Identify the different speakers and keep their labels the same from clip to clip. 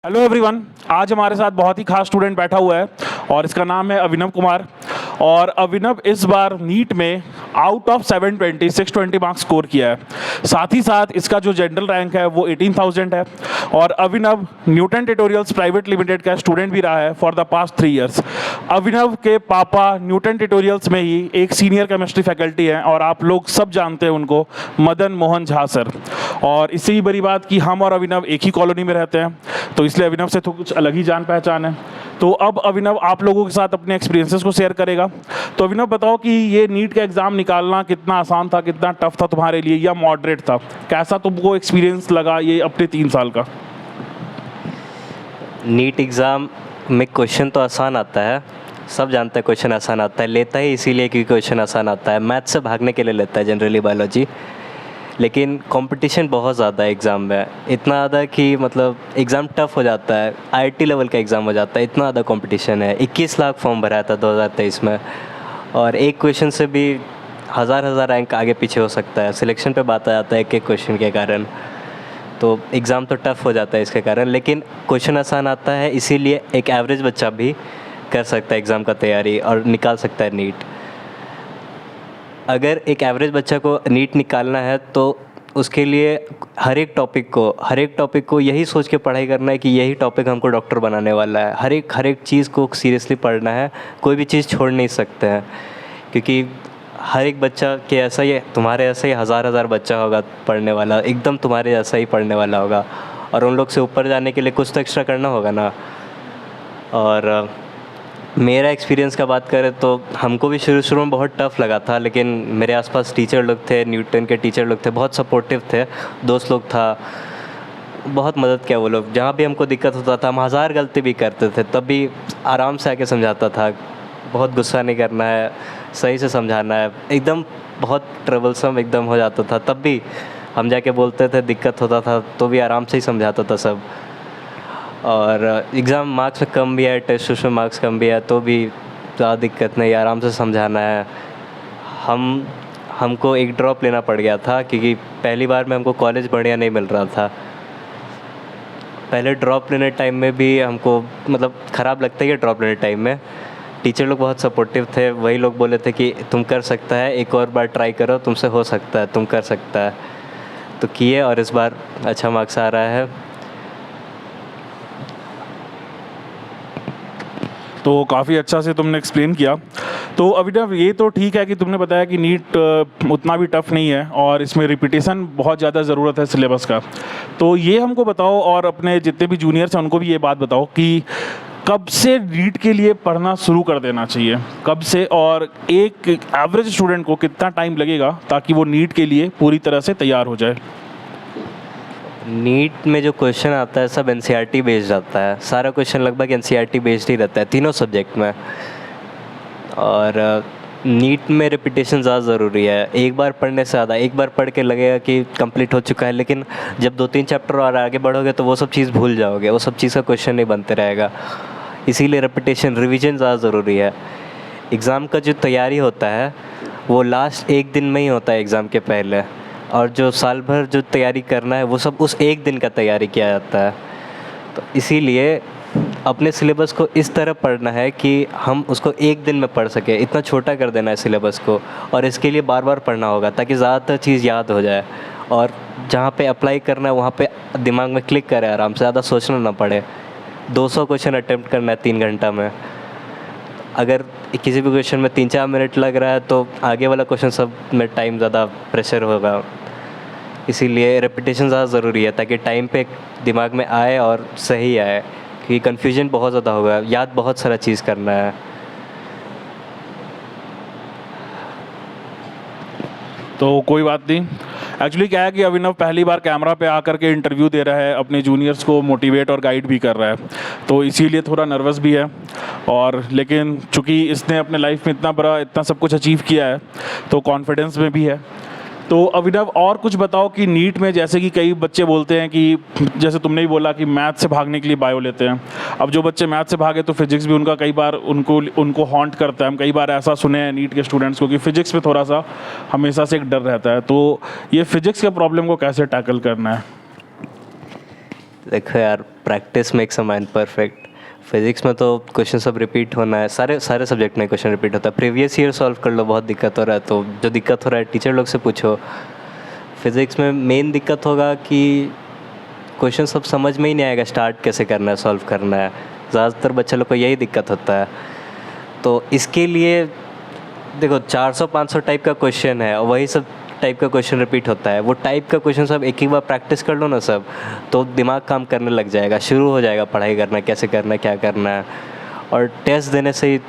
Speaker 1: Hello everyone. आज हमारे साथ बहुत ही खास स्टूडेंट बैठा हुआ है और इसका नाम है अभिनव कुमार। और अभिनव इस बार नीट में आउट ऑफ 720 620 मार्क्स स्कोर किया है। साथ ही साथ इसका जो जनरल रैंक है वो 18,000 है। और अभिनव न्यूटन ट्यूटोरियल्स प्राइवेट लिमिटेड का स्टूडेंट भी रहा है फॉर द पास्ट 3 ईयर्स। अभिनव के पापा न्यूटन ट्यूटोरियल्स में ही एक सीनियर केमिस्ट्री फैकल्टी हैं और आप लोग सब जानते हैं उनको, मदन मोहन झा सर। और इससे ही बड़ी बात कि हम और अभिनव एक ही कॉलोनी में रहते हैं, तो इसलिए अभिनव से तो कुछ अलग ही जान पहचान है। तो अब अभिनव आप लोगों के साथ अपने एक्सपीरियंसेस को शेयर करेगा। तो अभिनव बताओ कि ये नीट का एग्ज़ाम निकालना कितना आसान था, कितना टफ था तुम्हारे लिए या मॉडरेट था? कैसा तुमको एक्सपीरियंस लगा ये अपने 3 साल का?
Speaker 2: नीट एग्ज़ाम में क्वेश्चन तो आसान आता है, सब जानते हैं क्वेश्चन आसान आता है। लेता है इसीलिए क्योंकि क्वेश्चन आसान आता है, मैथ से भागने के लिए लेता है जनरली बायोलॉजी। लेकिन कंपटीशन बहुत ज़्यादा है एग्ज़ाम में, इतना ज़्यादा कि मतलब एग्ज़ाम टफ हो जाता है, आईआईटी लेवल का एग्ज़ाम हो जाता है, इतना ज़्यादा कंपटीशन है। 21 लाख फॉर्म भरा था 2023 में और एक क्वेश्चन से भी हज़ार रैंक आगे पीछे हो सकता है। सिलेक्शन पे बात आ जाता है एक एक क्वेश्चन के कारण, तो एग्ज़ाम तो टफ हो जाता है इसके कारण। लेकिन क्वेश्चन आसान आता है इसीलिए एक एवरेज बच्चा भी कर सकता है एग्ज़ाम का तैयारी और निकाल सकता है नीट। अगर एक एवरेज बच्चा को नीट निकालना है तो उसके लिए हर एक टॉपिक को यही सोच के पढ़ाई करना है कि यही टॉपिक हमको डॉक्टर बनाने वाला है। हर एक चीज़ को सीरियसली पढ़ना है, कोई भी चीज़ छोड़ नहीं सकते हैं, क्योंकि हर एक बच्चा के ऐसा ही, तुम्हारे ऐसा ही हज़ार बच्चा होगा पढ़ने वाला, एकदम तुम्हारे जैसा ही पढ़ने वाला होगा। और उन लोग से ऊपर जाने के लिए कुछ तो एक्स्ट्रा करना होगा ना। और मेरा एक्सपीरियंस का बात करें तो हमको भी शुरू में बहुत टफ़ लगा था, लेकिन मेरे आसपास टीचर लोग थे, न्यूटन के टीचर लोग थे, बहुत सपोर्टिव थे, दोस्त लोग था, बहुत मदद किया वो लोग। जहाँ भी हमको दिक्कत होता था, हम हज़ार गलती भी करते थे तब भी आराम से आके समझाता था। बहुत गुस्सा नहीं करना है, सही से समझाना है। एकदम बहुत ट्रबलसम एकदम हो जाता था तब भी हम जाके बोलते थे, दिक्कत होता था तो भी आराम से ही समझाता था सब। और एग्ज़ाम मार्क्स में कम भी है, टेस्ट में मार्क्स कम भी है तो भी ज़्यादा दिक्कत नहीं, आराम से समझाना है। हमको एक ड्रॉप लेना पड़ गया था क्योंकि पहली बार में हमको कॉलेज बढ़िया नहीं मिल रहा था। पहले ड्रॉप लेने टाइम में भी हमको मतलब ख़राब लगता ही है ड्रॉप लेने टाइम में। टीचर लोग बहुत सपोर्टिव थे, वही लोग बोले थे कि तुम कर सकता है, एक और बार ट्राई करो, तुमसे हो सकता है, तुम कर सकता है। तो किए और इस बार अच्छा मार्क्स आ रहा है।
Speaker 1: तो काफ़ी अच्छा से तुमने एक्सप्लेन किया। तो अभिनव, ये तो ठीक है कि तुमने बताया कि नीट उतना भी टफ नहीं है और इसमें रिपीटेशन बहुत ज़्यादा ज़रूरत है सिलेबस का। तो ये हमको बताओ और अपने जितने भी जूनियर्स हैं उनको भी ये बात बताओ कि कब से नीट के लिए पढ़ना शुरू कर देना चाहिए, कब से, और एक एवरेज स्टूडेंट को कितना टाइम लगेगा ताकि वो नीट के लिए पूरी तरह से तैयार हो जाए?
Speaker 2: नीट में जो क्वेश्चन आता है सब एनसीईआरटी बेस्ड आता है, सारा क्वेश्चन लगभग एनसीईआरटी बेस्ड ही रहता है तीनों सब्जेक्ट में। और नीट में रिपीटेशन ज़्यादा ज़रूरी है। एक बार पढ़ने से ज़्यादा, एक बार पढ़ के लगेगा कि कंप्लीट हो चुका है, लेकिन जब 2-3 चैप्टर और आगे बढ़ोगे तो वो सब चीज़ भूल जाओगे, वो सब चीज़ का क्वेश्चन नहीं बनते रहेगा। इसीलिए रिपीटेशन, रिवीजन ज़्यादा ज़रूरी है। एग्ज़ाम का जो तैयारी होता है वो लास्ट एक दिन में ही होता है एग्ज़ाम के पहले, और जो साल भर जो तैयारी करना है वो सब उस एक दिन का तैयारी किया जाता है। तो इसीलिए अपने सिलेबस को इस तरह पढ़ना है कि हम उसको एक दिन में पढ़ सकें, इतना छोटा कर देना है सिलेबस को। और इसके लिए बार बार पढ़ना होगा ताकि ज़्यादातर चीज़ याद हो जाए और जहाँ पे अप्लाई करना है वहाँ पे दिमाग में क्लिक करे आराम से, ज़्यादा सोचना ना पड़े। 200 क्वेश्चन अटेम्प्ट करना है 3 घंटा में। अगर किसी भी क्वेश्चन में 3-4 मिनट लग रहा है तो आगे वाला क्वेश्चन सब में टाइम ज़्यादा प्रेशर होगा। इसीलिए रेपिटेशन ज़्यादा ज़रूरी है ताकि टाइम पे दिमाग में आए और सही आए, क्योंकि कन्फ्यूजन बहुत ज़्यादा होगा, याद बहुत सारा चीज़ करना है।
Speaker 1: तो कोई बात नहीं। एक्चुअली क्या है कि अभिनव पहली बार कैमरा पे आकर के इंटरव्यू दे रहा है, अपने जूनियर्स को मोटिवेट और गाइड भी कर रहा है, तो इसीलिए थोड़ा नर्वस भी है। और लेकिन चूँकि इसने अपने लाइफ में इतना सब कुछ अचीव किया है तो कॉन्फिडेंस में भी है। तो अभिनव, और कुछ बताओ कि नीट में जैसे कि कई बच्चे बोलते हैं कि जैसे तुमने ही बोला कि मैथ से भागने के लिए बायो लेते हैं। अब जो बच्चे मैथ से भागे तो फिजिक्स भी उनका कई बार उनको हॉन्ट करता है। हम कई बार ऐसा सुने हैं नीट के स्टूडेंट्स को कि फिजिक्स में थोड़ा सा हमेशा से एक डर रहता है। तो ये फिजिक्स के प्रॉब्लम को कैसे टैकल करना है?
Speaker 2: देखो यार, practice makes a mind perfect. Physics में तो क्वेश्चन सब रिपीट होना है, सारे सारे सब्जेक्ट में क्वेश्चन रिपीट होता है। प्रीवियस ईयर सॉल्व कर लो, बहुत दिक्कत हो रहा है तो जो दिक्कत हो रहा है टीचर लोग से पूछो। फिज़िक्स में मेन दिक्कत होगा कि क्वेश्चन सब समझ में ही नहीं आएगा, स्टार्ट कैसे करना है, सॉल्व करना है। ज़्यादातर बच्चे लोग को यही दिक्कत होता है। तो इसके लिए देखो 400-500 टाइप का क्वेश्चन है और वही सब टाइप का क्वेश्चन रिपीट होता है। वो टाइप का क्वेश्चन सब एक बार प्रैक्टिस कर लो ना सब, तो दिमाग काम करने लग जाएगा, शुरू हो जाएगा पढ़ाई करना, कैसे करना है, क्या करना है। और टेस्ट देने से ही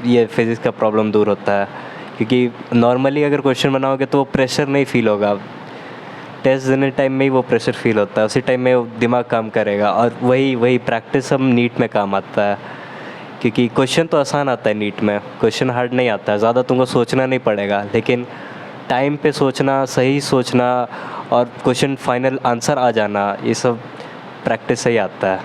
Speaker 2: ये फिज़िक्स का प्रॉब्लम दूर होता है, क्योंकि नॉर्मली अगर क्वेश्चन बनाओगे तो वो प्रेशर नहीं फील होगा। टेस्ट देने टाइम में ही वो प्रेशर फील होता है, उसी टाइम में वो दिमाग काम करेगा। और वही प्रैक्टिस सब नीट में काम आता है, क्योंकि क्वेश्चन तो आसान आता है नीट में, क्वेश्चन हार्ड नहीं आता है। ज़्यादा तुमको सोचना नहीं पड़ेगा, लेकिन टाइम पे सोचना, सही सोचना और क्वेश्चन फाइनल आंसर आ जाना, ये सब प्रैक्टिस से ही आता है।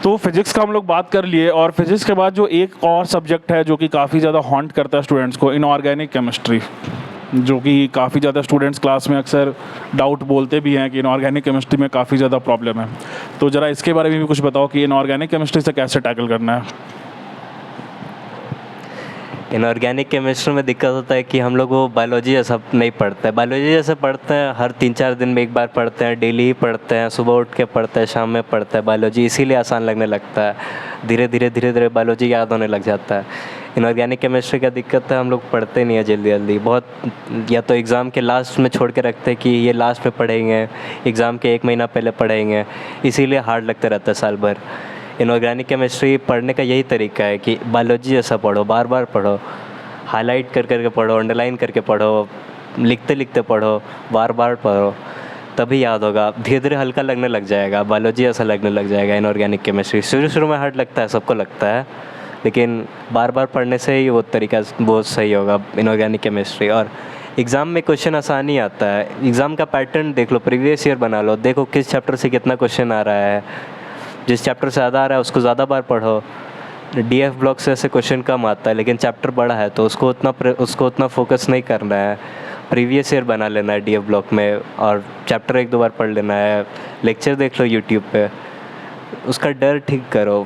Speaker 1: तो फिजिक्स का हम लोग बात कर लिए, और फिजिक्स के बाद जो एक और सब्जेक्ट है जो कि काफ़ी ज़्यादा हॉन्ट करता है स्टूडेंट्स को, इनऑर्गेनिक केमिस्ट्री, जो कि काफ़ी ज़्यादा स्टूडेंट्स क्लास में अक्सर डाउट बोलते भी हैं कि इनऑर्गेनिक केमिस्ट्री में काफ़ी ज़्यादा प्रॉब्लम है। तो ज़रा इसके बारे में भी कुछ बताओ कि इनऑर्गेनिक केमिस्ट्री से कैसे टैकल करना है।
Speaker 2: इनऑर्गेनिक केमिस्ट्री में दिक्कत होता है कि हम लोग वो बायोलॉजी जैसा नहीं पढ़ते हैं। बायोलॉजी जैसे पढ़ते हैं, हर 3-4 दिन में एक बार पढ़ते हैं, डेली ही पढ़ते हैं, सुबह उठ के पढ़ते हैं, शाम में पढ़ते हैं बायोलॉजी, इसीलिए आसान लगने लगता है। धीरे धीरे बायोलॉजी याद होने लग जाता है। इनऑर्गेनिक केमिस्ट्री का दिक्कत है, हम लोग पढ़ते नहीं है जल्दी, बहुत या तो एग्ज़ाम के लास्ट में छोड़ के रखते हैं कि ये लास्ट में पढ़ेंगे, एग्ज़ाम के 1 महीना पहले पढ़ेंगे, इसीलिए हार्ड लगता रहता है साल भर। इनऑर्गेनिक केमिस्ट्री पढ़ने का यही तरीका है कि बायोलॉजी जैसा पढ़ो, बार बार पढ़ो, हाईलाइट कर करके पढ़ो, अंडरलाइन करके पढ़ो, लिखते लिखते पढ़ो, बार बार पढ़ो, तभी याद होगा। धीरे धीरे हल्का लगने लग जाएगा, बायोलॉजी ऐसा लगने लग जाएगा। इनऑर्गेनिक केमिस्ट्री शुरू में हार्ड लगता है, सबको लगता है, लेकिन बार बार पढ़ने से ही वो तरीका बहुत सही होगा इनऑर्गेनिक केमिस्ट्री। और एग्ज़ाम में क्वेश्चन आसानी आता है। एग्ज़ाम का पैटर्न देख लो, प्रीवियस ईयर बना लो, देखो किस चैप्टर से कितना क्वेश्चन आ रहा है। जिस चैप्टर से ज़्यादा आ रहा है उसको ज़्यादा बार पढ़ो। डीएफ ब्लॉक से ऐसे क्वेश्चन कम आता है, लेकिन चैप्टर बड़ा है तो उसको उतना फोकस नहीं करना है। प्रीवियस ईयर बना लेना है डीएफ ब्लॉक में, और चैप्टर 1-2 बार पढ़ लेना है। लेक्चर देख लो यूट्यूब पे, उसका डर ठीक करो।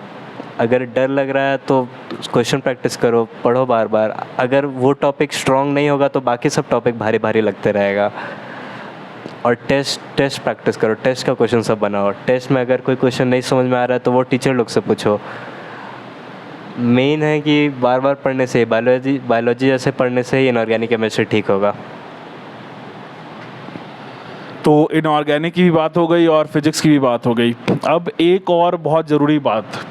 Speaker 2: अगर डर लग रहा है तो क्वेश्चन प्रैक्टिस करो, पढ़ो बार बार। अगर वो टॉपिक स्ट्रॉन्ग नहीं होगा तो बाकी सब टॉपिक भारी भारी लगते रहेगा। और टेस्ट प्रैक्टिस करो, टेस्ट का क्वेश्चन सब बनाओ। टेस्ट में अगर कोई क्वेश्चन नहीं समझ में आ रहा है तो वो टीचर लोग से पूछो। मेन है कि बार बार पढ़ने से, बायोलॉजी जैसे पढ़ने से ही इनऑर्गेनिक केमिस्ट्री ठीक होगा।
Speaker 1: तो इनऑर्गेनिक की भी बात हो गई और फिजिक्स की भी बात हो गई। अब एक और बहुत ज़रूरी बात,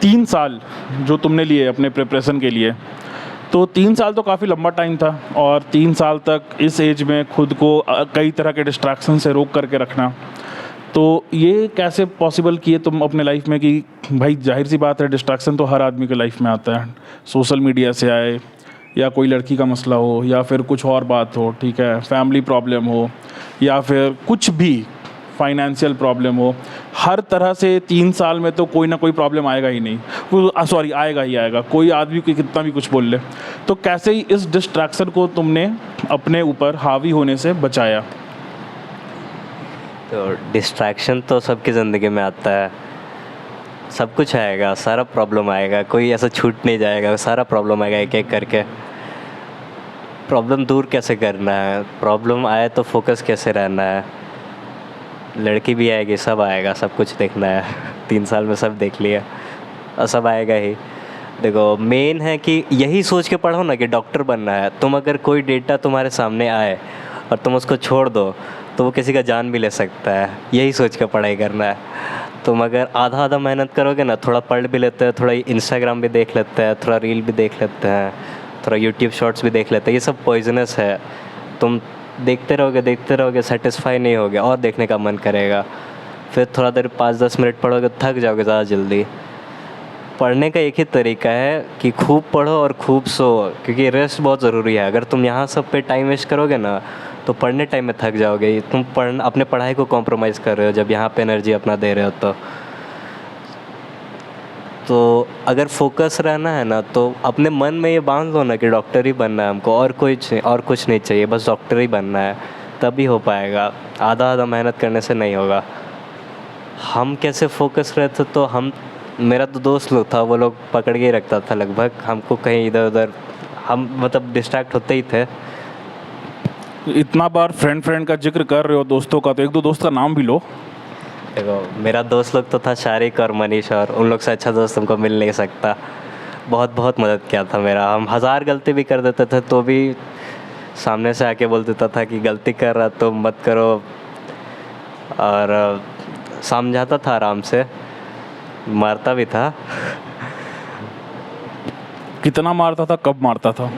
Speaker 1: 3 साल जो तुमने लिए अपने प्रिपरेशन के लिए, तो 3 साल तो काफ़ी लंबा टाइम था, और 3 साल तक इस एज में खुद को कई तरह के डिस्ट्रैक्शन से रोक करके रखना, तो ये कैसे पॉसिबल किए तुम अपने लाइफ में? कि भाई जाहिर सी बात है, डिस्ट्रैक्शन तो हर आदमी के लाइफ में आता है, सोशल मीडिया से आए, या कोई लड़की का मसला हो, या फिर कुछ और बात हो, ठीक है, फैमिली प्रॉब्लम हो, या फिर कुछ भी फाइनेंशियल प्रॉब्लम हो। हर तरह से 3 साल में तो कोई ना कोई प्रॉब्लम आएगा ही नहीं, सॉरी आएगा ही आएगा, कोई आदमी कोई कितना भी कुछ बोल ले। तो कैसे ही इस डिस्ट्रैक्शन को तुमने अपने ऊपर हावी होने से बचाया?
Speaker 2: तो डिस्ट्रैक्शन तो सबकी ज़िंदगी में आता है, सब कुछ आएगा, सारा प्रॉब्लम आएगा, कोई ऐसा छूट नहीं जाएगा, सारा प्रॉब्लम आएगा एक एक करके। प्रॉब्लम दूर कैसे करना है, प्रॉब्लम आए तो फोकस कैसे रहना है, लड़की भी आएगी, सब आएगा, सब कुछ देखना है। 3 साल में सब देख लिया और सब आएगा ही। देखो मेन है कि यही सोच के पढ़ो ना कि डॉक्टर बनना है। तुम अगर कोई डेटा तुम्हारे सामने आए और तुम उसको छोड़ दो तो वो किसी का जान भी ले सकता है, यही सोच के पढ़ाई करना है। तुम अगर आधा मेहनत करोगे ना, थोड़ा पढ़ भी लेते हैं, थोड़ा इंस्टाग्राम भी देख लेते हैं, थोड़ा रील भी देख लेते हैं, थोड़ा यूट्यूब शॉर्ट्स भी देख लेते हैं, ये सब पॉइजनस है। तुम देखते रहोगे, सेटिस्फाई नहीं होगे, और देखने का मन करेगा। फिर थोड़ा देर 5-10 मिनट पढ़ोगे, थक जाओगे ज़्यादा जल्दी। पढ़ने का एक ही तरीका है कि खूब पढ़ो और खूब सो, क्योंकि रेस्ट बहुत ज़रूरी है। अगर तुम यहाँ सब पे टाइम वेस्ट करोगे ना तो पढ़ने टाइम में थक जाओगे। तुम अपने पढ़ाई को कॉम्प्रोमाइज़ कर रहे हो जब यहाँ पे एनर्जी अपना दे रहे हो। तो अगर फोकस रहना है ना तो अपने मन में ये बांध लो ना कि डॉक्टर ही बनना है हमको, और कुछ नहीं चाहिए, बस डॉक्टर ही बनना है। तभी हो पाएगा, आधा आधा मेहनत करने से नहीं होगा। हम कैसे फोकस रहे थे, तो हम, मेरा तो दोस्त लोग था, वो लोग पकड़ के ही रखता था लगभग हमको, कहीं इधर उधर हम मतलब डिस्ट्रैक्ट होते ही थे।
Speaker 1: इतना बार फ्रेंड फ्रेंड का जिक्र कर रहे हो दोस्तों का, तो एक दो दोस्त का नाम भी लो।
Speaker 2: देखो मेरा दोस्त लोग तो था शारिक और मनीष, और उन लोग से अच्छा दोस्त हमको मिल नहीं सकता। बहुत बहुत मदद किया था मेरा। हम 1000 गलती भी कर देते थे तो भी सामने से आके बोल देता था कि गलती कर रहा तो मत करो, और समझाता था आराम से, मारता भी था।
Speaker 1: कितना मारता था, कब मारता था?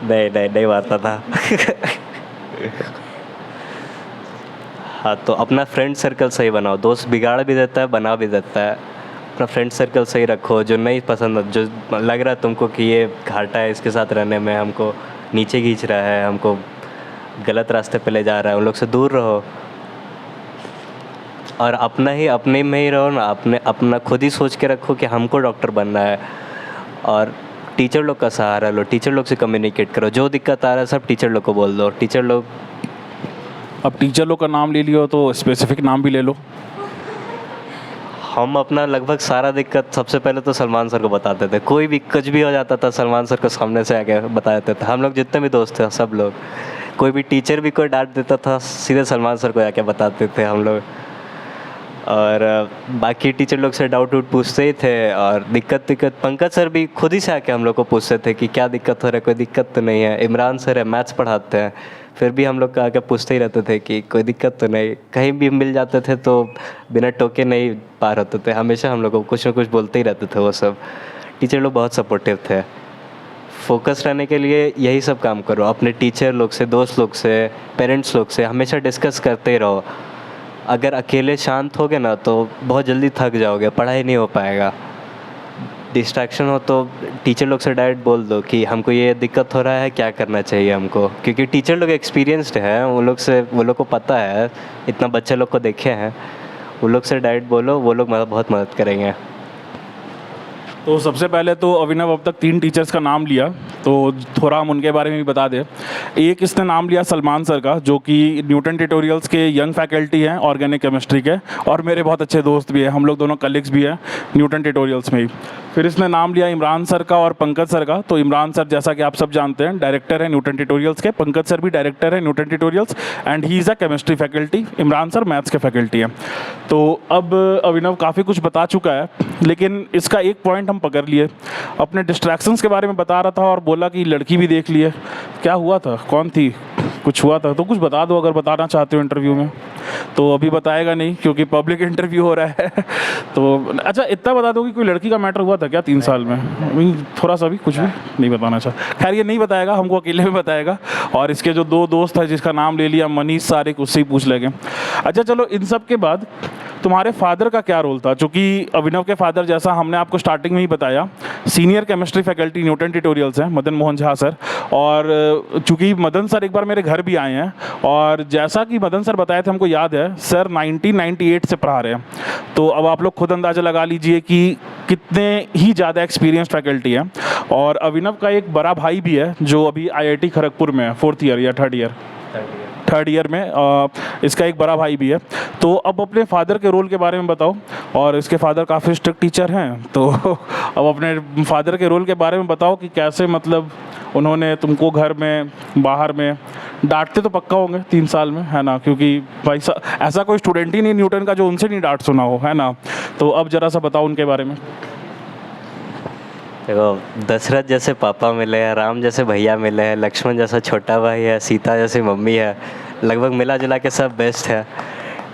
Speaker 2: नहीं नहीं नहीं मारता था। हाँ, तो अपना फ्रेंड सर्कल सही बनाओ। दोस्त बिगाड़ भी देता है, बना भी देता है। अपना फ्रेंड सर्कल सही रखो। जो नहीं पसंद, जो लग रहा है तुमको कि ये घाटा है इसके साथ रहने में, हमको नीचे खींच रहा है, हमको गलत रास्ते पे ले जा रहा है, उन लोग से दूर रहो। और अपने में ही रहो ना। अपना खुद ही सोच के रखो कि हमको डॉक्टर बनना है, और टीचर लोग का सहारा लो। टीचर लोग से कम्युनिकेट करो। जो दिक्कत आ रहा है सब टीचर लोग को बोल दो। टीचर लोग,
Speaker 1: अब टीचर लोग का नाम ले लियो तो स्पेसिफिक नाम भी ले लो।
Speaker 2: हम अपना लगभग सारा दिक्कत सबसे पहले तो सलमान सर को बताते थे। कोई भी कुछ भी हो जाता था सलमान सर को सामने से आके बता देते थे। हम लोग जितने भी दोस्त थे सब लोग, कोई भी टीचर भी कोई डांट देता था सीधे सलमान सर को आके बताते थे हम लोग। और बाकी टीचर लोग से डाउट वाउट पूछते ही थे। और दिक्कत पंकज सर भी खुद ही से आके हम लोग को पूछते थे कि क्या दिक्कत हो रहा है, कोई दिक्कत तो नहीं है। इमरान सर है, मैथ्स पढ़ाते हैं, फिर भी हम लोग का आके पूछते ही रहते थे कि कोई दिक्कत तो नहीं। कहीं भी मिल जाते थे तो बिना टोके नहीं पार होते थे। हमेशा हम लोग को कुछ ना कुछ बोलते ही रहते थे वो सब। टीचर लोग बहुत सपोर्टिव थे। फोकस रहने के लिए यही सब काम करो। अपने टीचर लोग से, दोस्त लोग से, पेरेंट्स लोग से हमेशा डिस्कस करते ही रहो। अगर अकेले शांत होगे ना तो बहुत जल्दी थक जाओगे, पढ़ाई नहीं हो पाएगा। डिस्ट्रैक्शन हो तो टीचर लोग से डायरेक्ट बोल दो कि हमको ये दिक्कत हो रहा है, क्या करना चाहिए हमको। क्योंकि टीचर लोग एक्सपीरियंस्ड हैं, वो लोग को पता है, इतना बच्चे लोग को देखे हैं। वो लोग से डायरेक्ट बोलो, वो लोग बहुत मदद करेंगे।
Speaker 1: तो सबसे पहले तो अभिनव अब तक 3 टीचर्स का नाम लिया, तो थोड़ा हम उनके बारे में भी बता दें। एक इसने नाम लिया सलमान सर का, जो कि न्यूटन ट्यूटोरियल्स के यंग फैकल्टी हैं ऑर्गेनिक केमिस्ट्री के, और मेरे बहुत अच्छे दोस्त भी हैं। हम लोग दोनों कलीग्स भी हैं न्यूटन ट्यूटोरियल्स में ही। फिर इसने नाम लिया इमरान सर का और पंकज सर का। तो इमरान सर, जैसा कि आप सब जानते हैं, डायरेक्टर है न्यूटन ट्यूटोरियल्स के। पंकज सर भी डायरेक्टर है Newton tutorials, and he is a chemistry faculty. Imran sir maths के फैकल्टी हैं। तो अब अभिनव काफ़ी कुछ बता चुका है, लेकिन इसका एक पॉइंट हम पकड़ लिए। अपने डिस्ट्रैक्शंस के बारे में बता रहा था और बोला कि लड़की भी देख लिए। क्या हुआ था, कौन थी, कुछ हुआ था तो कुछ बता दो अगर बताना चाहते हो इंटरव्यू में। तो अभी बताएगा नहीं क्योंकि पब्लिक इंटरव्यू हो रहा है। तो अच्छा इतना बता दो कि कोई लड़की का मैटर हुआ था क्या 3 साल में? थोड़ा सा भी, कुछ भी नहीं बताना चाहता। खैर ये नहीं बताएगा, हमको अकेले में बताएगा। और इसके जो 2 दोस्त हैं जिसका नाम ले लिया, मनीष सारिक, उससे ही पूछ लेंगे। अच्छा चलो, इन सब के बाद तुम्हारे फादर का क्या रोल था? चूँकि अभिनव के फादर, जैसा हमने आपको स्टार्टिंग में ही बताया, senior chemistry faculty Newton tutorials हैं, मदन मोहन झा सर। और चूँकि मदन सर एक बार मेरे घर भी आए हैं, और जैसा कि मदन सर बताए थे, हमको याद है सर 1998 से पढ़ा रहे हैं। तो अब आप लोग खुद अंदाज़ा लगा लीजिए कि कितने ही ज़्यादा एक्सपीरियंस फैकल्टी है। और अभिनव का एक बड़ा भाई भी है जो अभी IIT खड़गपुर में है, 4th ईयर या 3rd ईयर में। इसका एक बड़ा भाई भी है। तो अब अपने फादर के रोल के बारे में बताओ। और इसके फादर काफ़ी स्ट्रिक्ट टीचर हैं, तो अब अपने फादर के रोल के बारे में बताओ कि कैसे, मतलब उन्होंने तुमको घर में, बाहर में डांटते तो पक्का होंगे 3 साल में, है ना? क्योंकि भाई ऐसा कोई स्टूडेंट ही नहीं न्यूटन का जो उनसे नहीं डांट सुना हो, है ना? तो अब ज़रा सा बताओ उनके बारे में।
Speaker 2: देखो, दशरथ जैसे पापा मिले हैं, राम जैसे भैया मिले हैं, लक्ष्मण जैसा छोटा भाई है, सीता जैसी मम्मी है। लगभग मिला जुला के सब बेस्ट है,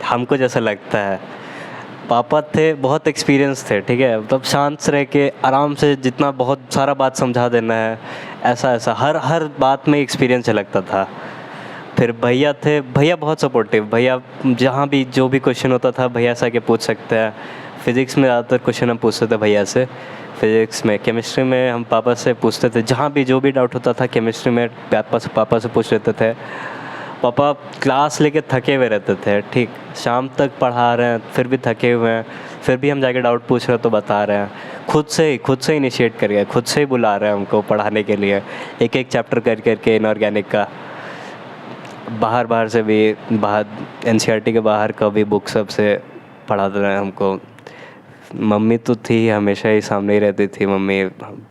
Speaker 2: हमको जैसा लगता है। पापा थे, बहुत एक्सपीरियंस थे, ठीक है, मतलब शांत रह के आराम से जितना बहुत सारा बात समझा देना है, ऐसा हर बात में एक्सपीरियंस लगता था। फिर भैया थे, भैया बहुत सपोर्टिव। भैया जहाँ भी जो भी क्वेश्चन होता था भैया से आके पूछ सकते हैं। फिज़िक्स में ज़्यादातर क्वेश्चन हम पूछते थे भैया से, फिज़िक्स में। केमिस्ट्री में हम पापा से पूछते थे, जहाँ भी जो भी डाउट होता था केमिस्ट्री में पापा से पूछ लेते थे। पापा क्लास लेके थके हुए रहते थे, ठीक, शाम तक पढ़ा रहे हैं फिर भी थके हुए हैं, फिर भी हम जाके डाउट पूछ रहे हैं तो बता रहे हैं। खुद से इनिशिएट करिए, खुद से ही बुला रहे हैं हमको पढ़ाने के लिए, एक चैप्टर करके इनऑर्गेनिक का। बाहर बाहर से भी, बाहर एनसीईआरटी के बाहर का भी बुक सब से पढ़ाते रहे हमको। मम्मी तो थी, हमेशा ही सामने ही रहती थी मम्मी,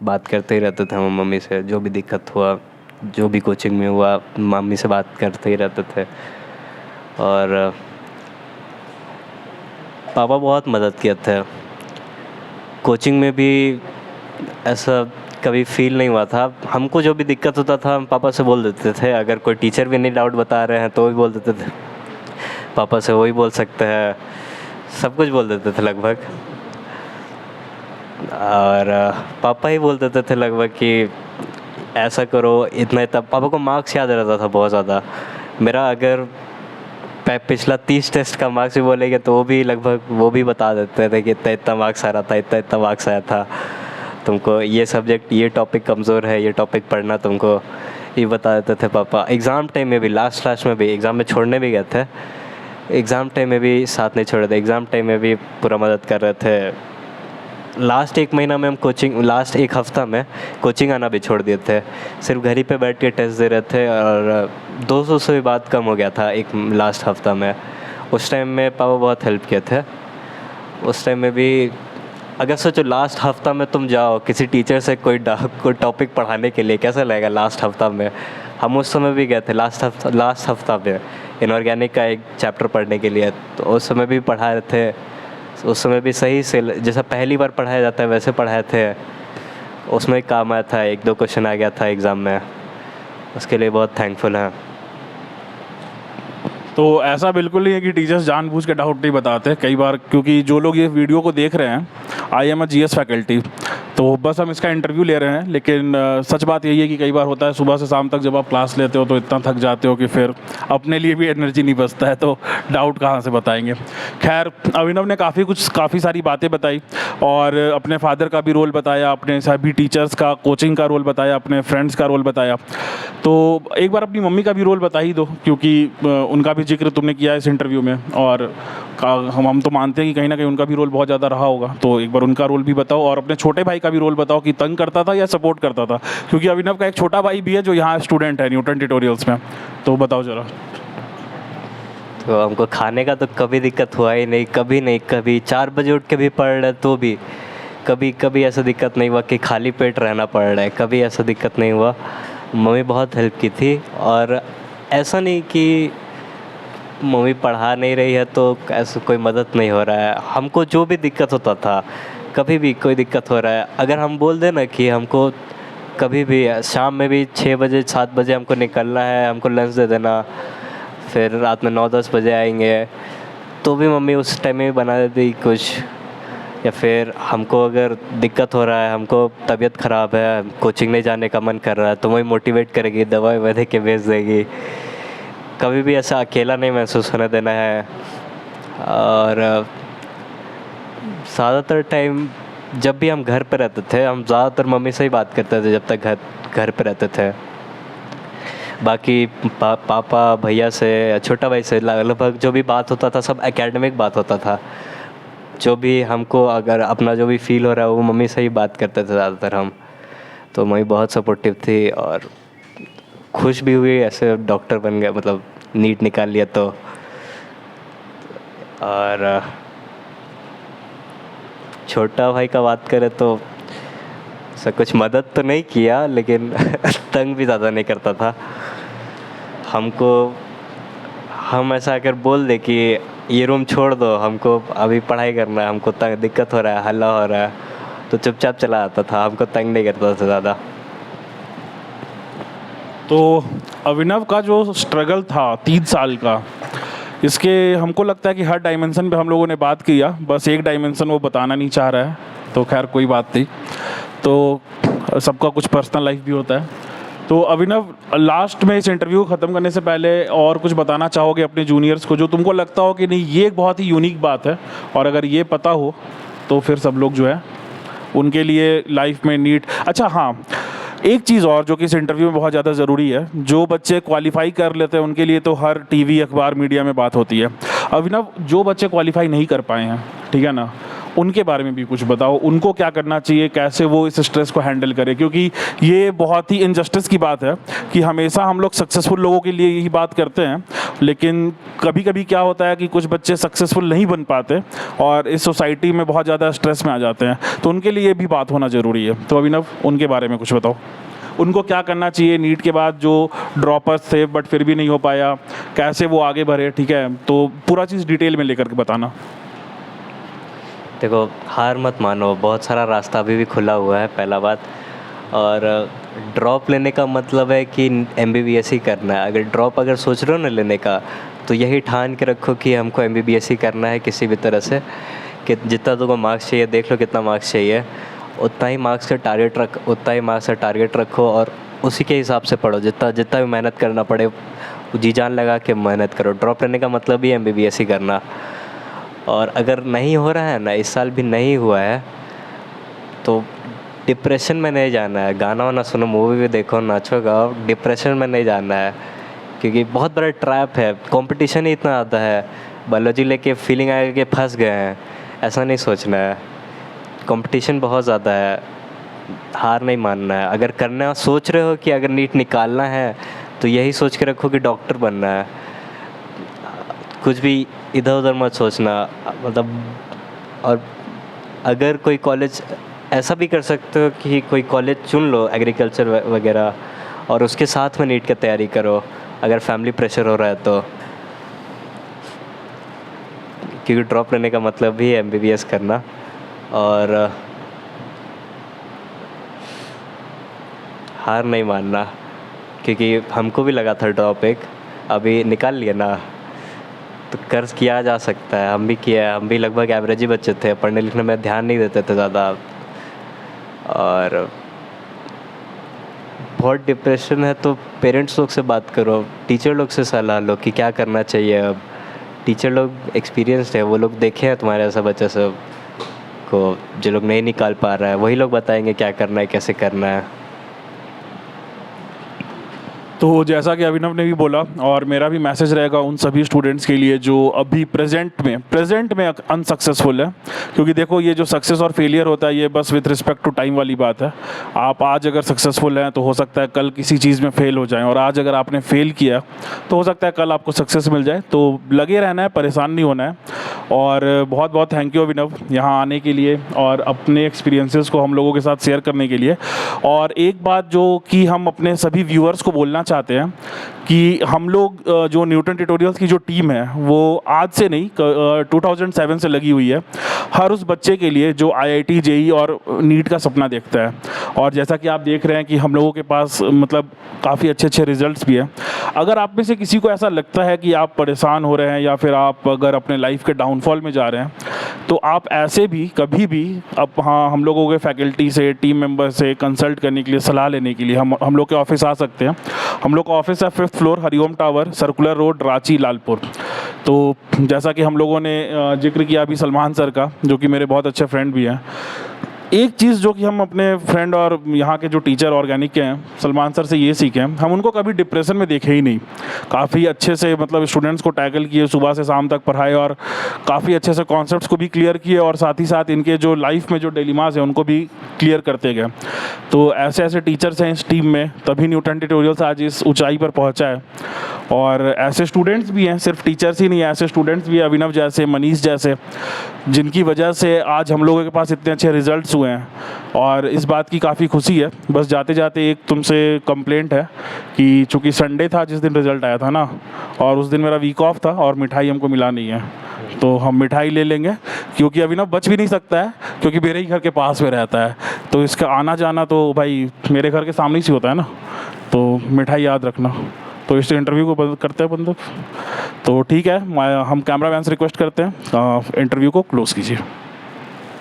Speaker 2: बात करते ही रहते थे हम मम्मी से, जो भी दिक्कत हुआ, जो भी कोचिंग में हुआ, मम्मी से बात करते ही रहते थे। और पापा बहुत मदद किए थे। कोचिंग में भी ऐसा कभी फील नहीं हुआ था, हमको जो भी दिक्कत होता था हम पापा से बोल देते थे। अगर कोई टीचर भी नहीं डाउट बता रहे हैं तो भी बोल देते थे पापा से, वही बोल सकते हैं, सब कुछ बोल देते थे लगभग। और पापा ही बोल देते थे लगभग कि ऐसा करो, इतना इतना। पापा को मार्क्स याद रहता था बहुत ज़्यादा मेरा। अगर पिछला 30 टेस्ट का मार्क्स भी बोलेंगे तो वो भी लगभग वो भी बता देते थे कि इतना इतना मार्क्स आ रहा था, इतना इतना मार्क्स आया था, तुमको ये सब्जेक्ट, ये टॉपिक कमज़ोर है, ये टॉपिक पढ़ना तुमको, ये बता देते थे पापा। एग्ज़ाम टाइम में भी, लास्ट में भी, एग्ज़ाम में छोड़ने भी गए थे, एग्ज़ाम टाइम में भी साथ नहीं छोड़े थे, एग्ज़ाम टाइम में भी पूरा मदद कर रहे थे। लास्ट 1 महीना में हम कोचिंग, लास्ट 1 हफ़्ता में कोचिंग आना भी छोड़ दिए थे, सिर्फ घर ही पे बैठ के टेस्ट दे रहे थे। और 200 से भी बात कम हो गया था एक लास्ट हफ़्ता में। उस टाइम में पापा बहुत हेल्प किए थे। उस टाइम में भी अगर सोचो लास्ट हफ़्ता में तुम जाओ किसी टीचर से कोई टॉपिक पढ़ाने के लिए, कैसा लगेगा लास्ट हफ़्ता में। हम उस समय भी गए थे लास्ट हफ़्ता में इनऑर्गेनिक का एक चैप्टर पढ़ने के लिए, तो उस समय भी पढ़ा रहे थे। उस समय भी सही से जैसा पहली बार पढ़ाया जाता है वैसे पढ़ाए थे। उसमें काम आया था, 1-2 क्वेश्चन आ गया था एग्ज़ाम में, उसके लिए बहुत थैंकफुल हैं।
Speaker 1: तो ऐसा बिल्कुल नहीं है कि टीचर्स जानबूझ के डाउट नहीं बताते कई बार, क्योंकि जो लोग ये वीडियो को देख रहे हैं, I am a GS faculty, तो बस हम इसका इंटरव्यू ले रहे हैं। लेकिन सच बात यही है कि कई बार होता है सुबह से शाम तक जब आप क्लास लेते हो तो इतना थक जाते हो कि फिर अपने लिए भी एनर्जी नहीं बचता है, तो डाउट कहाँ से बताएंगे। खैर, अभिनव ने काफ़ी सारी बातें बताई और अपने फादर का भी रोल बताया, अपने सभी टीचर्स का, कोचिंग का रोल बताया, अपने फ्रेंड्स का रोल बताया। तो एक बार अपनी मम्मी का भी रोल बता ही दो, क्योंकि उनका भी जिक्र तुमने किया इस इंटरव्यू में, और हम तो मानते हैं कि कहीं ना कहीं उनका भी रोल बहुत ज़्यादा रहा होगा। तो एक बार उनका रोल भी बताओ और अपने छोटे भाई का भी रोल बताओ कि तंग करता था या सपोर्ट करता था, क्योंकि अभिनव का एक छोटा भाई भी है जो यहाँ स्टूडेंट है न्यूटन ट्यूटोरियल्स में। तो बताओ ज़रा।
Speaker 2: तो हमको खाने का तो कभी दिक्कत हुआ ही नहीं, कभी नहीं। कभी 4 बजे उठ के भी पढ़ रहे तो भी कभी ऐसा दिक्कत नहीं हुआ कि खाली पेट रहना पड़ रहा है, कभी ऐसा दिक्कत नहीं हुआ। मम्मी बहुत हेल्प की थी। और ऐसा नहीं कि मम्मी पढ़ा नहीं रही है तो ऐसा कोई मदद नहीं हो रहा है। हमको जो भी दिक्कत होता था, कभी भी कोई दिक्कत हो रहा है, अगर हम बोल दें ना कि हमको कभी भी शाम में भी 6 बजे 7 बजे हमको निकलना है, हमको लंच दे देना, फिर रात में 9-10 बजे आएंगे, तो भी मम्मी उस टाइम में बना देती कुछ। या फिर हमको अगर दिक्कत हो रहा है, हमको तबीयत ख़राब है, कोचिंग नहीं जाने का मन कर रहा है, तो वही मोटिवेट करेगी, दवाई ववा दे के भेज देगी। कभी भी ऐसा अकेला नहीं महसूस होने देना है। और ज़्यादातर टाइम जब भी हम घर पे रहते थे, हम ज़्यादातर मम्मी से ही बात करते थे जब तक घर पे रहते थे। बाकी पापा भैया से या छोटा भाई से लगभग जो भी बात होता था सब एकेडमिक बात होता था। जो भी हमको अगर अपना जो भी फील हो रहा है वो मम्मी से ही बात करते थे ज़्यादातर हम। तो मम्मी बहुत सपोर्टिव थी और खुश भी हुई ऐसे डॉक्टर बन गया, मतलब नीट निकाल लिया तो। और छोटा भाई का बात करें तो ऐसा कुछ मदद तो नहीं किया, लेकिन तंग भी ज़्यादा नहीं करता था हमको। हम ऐसा अगर बोल दे कि ये रूम छोड़ दो, हमको अभी पढ़ाई करना है, हमको तंग दिक्कत हो रहा है, हल्ला हो रहा है, तो चुपचाप चला आता था, हमको तंग नहीं करता था ज़्यादा।
Speaker 1: तो अभिनव का जो स्ट्रगल था 3 साल का, इसके हमको लगता है कि हर डायमेंशन पे हम लोगों ने बात किया, बस एक डायमेंशन वो बताना नहीं चाह रहा है, तो खैर कोई बात नहीं। तो सबका कुछ पर्सनल लाइफ भी होता है। तो अभिनव, लास्ट में इस इंटरव्यू को ख़त्म करने से पहले और कुछ बताना चाहोगे अपने जूनियर्स को, जो तुमको लगता हो कि नहीं ये एक बहुत ही यूनिक बात है, और अगर ये पता हो तो फिर सब लोग जो है उनके लिए लाइफ में नीट। अच्छा हाँ, एक चीज़ और जो कि इस इंटरव्यू में बहुत ज़्यादा ज़रूरी है, जो बच्चे क्वालिफाई कर लेते हैं उनके लिए तो हर टीवी अखबार मीडिया में बात होती है। अभिनव, जो बच्चे क्वालिफाई नहीं कर पाए हैं, ठीक है ना, उनके बारे में भी कुछ बताओ, उनको क्या करना चाहिए, कैसे वो इस स्ट्रेस को हैंडल करें, क्योंकि ये बहुत ही इनजस्टिस की बात है कि हमेशा हम लोग सक्सेसफुल लोगों के लिए यही बात करते हैं, लेकिन कभी कभी क्या होता है कि कुछ बच्चे सक्सेसफुल नहीं बन पाते और इस सोसाइटी में बहुत ज़्यादा स्ट्रेस में आ जाते हैं, तो उनके लिए ये भी बात होना ज़रूरी है। तो अभिनव, उनके बारे में कुछ बताओ, उनको क्या करना चाहिए नीट के बाद, जो ड्रॉपर्स थे बट फिर भी नहीं हो पाया, कैसे वो आगे बढ़े, ठीक है? तो पूरा चीज़ डिटेल में लेकर के बताना।
Speaker 2: देखो, हार मत मानो, बहुत सारा रास्ता अभी भी खुला हुआ है, पहला बात। और ड्रॉप लेने का मतलब है कि MBBS ही करना है। अगर सोच रहे हो ना लेने का, तो यही ठान के रखो कि हमको MBBS ही करना है किसी भी तरह से, कि जितना तुमको मार्क्स चाहिए, देख लो कितना मार्क्स चाहिए, उतना ही मार्क्स का टारगेट रखो और उसी के हिसाब से पढ़ो। जितना भी मेहनत करना पड़े, जी जान लगा के मेहनत करो। ड्रॉप लेने का मतलब ही MBBS ही करना। और अगर नहीं हो रहा है ना, इस साल भी नहीं हुआ है, तो डिप्रेशन में नहीं जाना है। गाना वाना सुनो, मूवी भी देखो, नाचो गाओ, डिप्रेशन में नहीं जाना है, क्योंकि बहुत बड़ा ट्रैप है। कंपटीशन ही इतना आता है, बायोलॉजी लेके फीलिंग आएगा कि फंस गए हैं, ऐसा नहीं सोचना है। कंपटीशन बहुत ज़्यादा है, हार नहीं मानना है। अगर करना सोच रहे हो कि अगर नीट निकालना है, तो यही सोच के रखो कि डॉक्टर बनना है। कुछ भी इधर उधर मत सोचना, मतलब। और अगर कोई कॉलेज, ऐसा भी कर सकते हो कि कोई कॉलेज चुन लो एग्रीकल्चर वगैरह, और उसके साथ में नीट की तैयारी करो, अगर फैमिली प्रेशर हो रहा है तो। क्योंकि ड्रॉप लेने का मतलब भी है MBBS करना। और हार नहीं मानना, क्योंकि हमको भी लगा था ड्रॉप, एक अभी निकाल लिया ना, तो कर्ज किया जा सकता है। हम भी किया है, हम भी लगभग एवरेज ही बच्चे थे, पढ़ने लिखने में ध्यान नहीं देते थे ज़्यादा। और बहुत डिप्रेशन है तो पेरेंट्स लोग से बात करो, टीचर लोग से सलाह लो कि क्या करना चाहिए। अब टीचर लोग एक्सपीरियंस्ड है, वो लोग देखे हैं तुम्हारे ऐसा बच्चा सब को, जो लोग नहीं निकाल पा रहा है, वही लोग बताएंगे क्या करना है, कैसे करना है।
Speaker 1: तो जैसा कि अभिनव ने भी बोला, और मेरा भी मैसेज रहेगा उन सभी स्टूडेंट्स के लिए जो अभी प्रेजेंट में अनसक्सेसफुल है, क्योंकि देखो, ये जो सक्सेस और फेलियर होता है, ये बस विद रिस्पेक्ट टू टाइम वाली बात है। आप आज अगर सक्सेसफुल हैं तो हो सकता है कल किसी चीज़ में फेल हो जाएं, और आज अगर आपने फेल किया तो हो सकता है कल आपको सक्सेस मिल जाए। तो लगे रहना है, परेशान नहीं होना है। और बहुत बहुत थैंक यू अभिनव, यहाँ आने के लिए और अपने एक्सपीरियंसेस को हम लोगों के साथ शेयर करने के लिए। और एक बात जो कि हम अपने सभी व्यूअर्स को बोलना चाहते हैं कि हम लोग जो न्यूटन ट्यूटोरियल्स की जो टीम है, वो आज से नहीं, 2007 से लगी हुई है हर उस बच्चे के लिए जो IIT JEE और नीट का सपना देखता है। और जैसा कि आप देख रहे हैं कि हम लोगों के पास मतलब काफ़ी अच्छे अच्छे रिजल्ट्स भी हैं। अगर आप में से किसी को ऐसा लगता है कि आप परेशान हो रहे हैं, या फिर आप अगर अपने लाइफ के डाउनफॉल में जा रहे हैं, तो आप ऐसे भी कभी भी अब हाँ, हम लोगों के फैकल्टी से, टीम मेंबर से कंसल्ट करने के लिए, सलाह लेने के लिए हम लोग के ऑफिस आ सकते हैं। हम लोग का ऑफिस है 5th floor, Hariom tower, circular road, Ranchi, Lalpur. तो जैसा कि हम लोगों ने जिक्र किया अभी सलमान सर का, जो कि मेरे बहुत अच्छे फ्रेंड भी हैं, एक चीज़ जो कि हम अपने फ्रेंड और यहाँ के जो टीचर ऑर्गेनिक के हैं सलमान सर से ये सीखे, हम उनको कभी डिप्रेशन में देखे ही नहीं। काफ़ी अच्छे से मतलब स्टूडेंट्स को टैकल किए, सुबह से शाम तक पढ़ाए, और काफ़ी अच्छे से कॉन्सेप्ट्स को भी क्लियर किए, और साथ ही साथ इनके जो लाइफ में जो डिलेमास हैं उनको भी क्लियर करते गए। तो ऐसे ऐसे टीचर्स हैं इस टीम में, तभी न्यूटन ट्यूटोरियल्स आज इस ऊंचाई पर पहुँचा है। और ऐसे स्टूडेंट्स भी हैं, सिर्फ टीचर्स ही नहीं है, ऐसे स्टूडेंट्स भी हैं, अभिनव जैसे, मनीष जैसे, जिनकी वजह से आज हम लोगों के पास इतने अच्छे रिजल्ट्स हुए हैं। और इस बात की काफ़ी खुशी है। बस जाते जाते एक तुमसे कंप्लेंट है कि चूँकि संडे था जिस दिन रिज़ल्ट आया था ना, और उस दिन मेरा वीक ऑफ था और मिठाई हमको मिला नहीं है, तो हम मिठाई ले लेंगे, क्योंकि अभिनव बच भी नहीं सकता है, क्योंकि मेरे ही घर के पास में रहता है, तो इसका आना जाना तो भाई मेरे घर के सामने ही होता है ना, तो मिठाई याद रखना। तो इस इंटरव्यू को बंद करते हैं बंदूक। तो ठीक है, हम कैमरा मैन से रिक्वेस्ट करते हैं इंटरव्यू को क्लोज़ कीजिए।